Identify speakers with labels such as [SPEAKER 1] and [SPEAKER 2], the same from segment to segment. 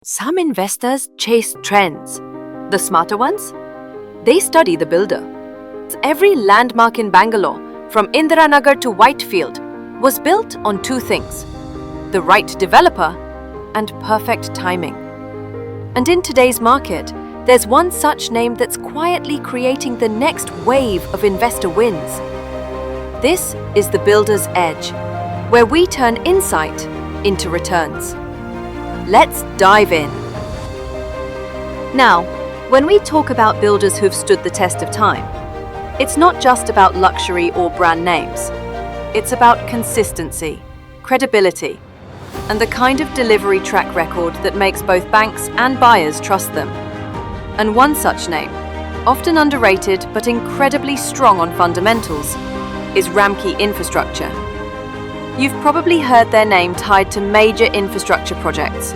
[SPEAKER 1] Some investors chase trends. The smarter ones? They study the builder. Every landmark in Bangalore, from Indiranagar to Whitefield, was built on two things: the right developer and perfect timing. And in today's market, there's one such name that's quietly creating the next wave of investor wins. This is the Builder's Edge, where we turn insight into returns. Let's dive in. Now, when we talk about builders who've stood the test of time, it's not just about luxury or brand names. It's about consistency, credibility, and the kind of delivery track record that makes both banks and buyers trust them. And one such name, often underrated but incredibly strong on fundamentals, is Ramky Infrastructure. You've probably heard their name tied to major infrastructure projects.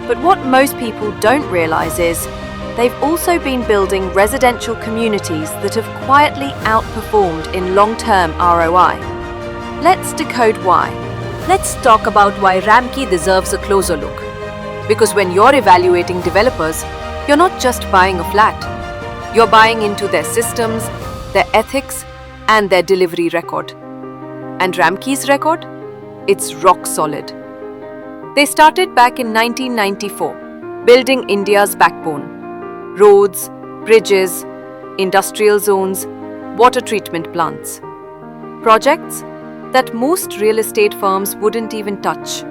[SPEAKER 1] But what most people don't realize is they've also been building residential communities that have quietly outperformed in long-term ROI. Let's decode why. Let's talk about why Ramky deserves a closer look. Because when you're evaluating developers, you're not just buying a flat. You're buying into their systems, their ethics, and their delivery record. And Ramky's record? It's rock solid. They started back in 1994, building India's backbone: roads, bridges, industrial zones, water treatment plants. Projects that most real estate firms wouldn't even touch.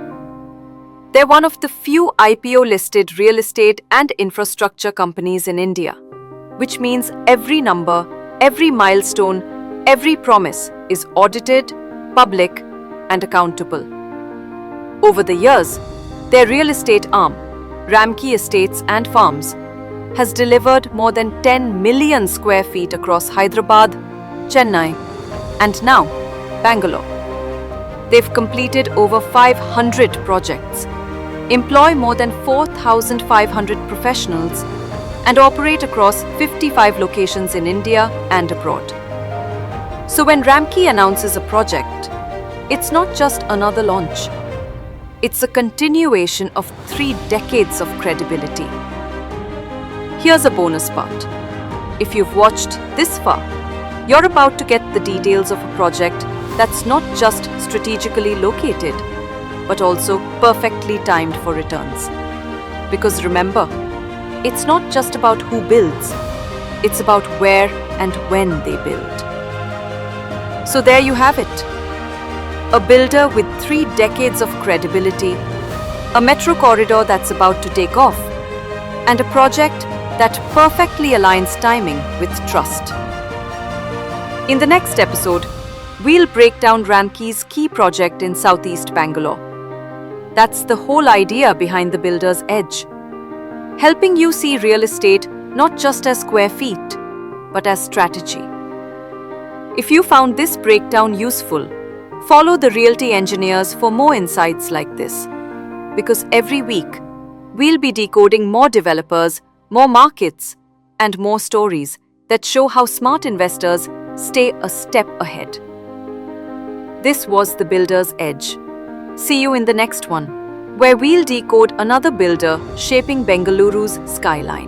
[SPEAKER 1] They're one of the few IPO-listed real estate and infrastructure companies in India, which means every number, every milestone, every promise is audited, public, and accountable. Over the years, their real estate arm, Ramky Estates and Farms, has delivered more than 10 million square feet across Hyderabad, Chennai, and now Bangalore. They've completed over 500 projects, employ more than 4,500 professionals, and operate across 55 locations in India and abroad. So when Ramky announces a project, it's not just another launch. It's a continuation of 3 decades of credibility. Here's a bonus part. If you've watched this far, you're about to get the details of a project that's not just strategically located, but also perfectly timed for returns. Because remember, it's not just about who builds, it's about where and when they build. So there you have it. A builder with 3 decades of credibility, a metro corridor that's about to take off, and a project that perfectly aligns timing with trust. In the next episode, we'll break down Ramky's key project in southeast Bangalore. That's the whole idea behind the Builder's Edge, helping you see real estate not just as square feet, but as strategy. If you found this breakdown useful, follow the Realty Engineers for more insights like this. Because every week, we'll be decoding more developers, more markets, and more stories that show how smart investors stay a step ahead. This was the Builder's Edge. See you in the next one, where we'll decode another builder shaping Bengaluru's skyline.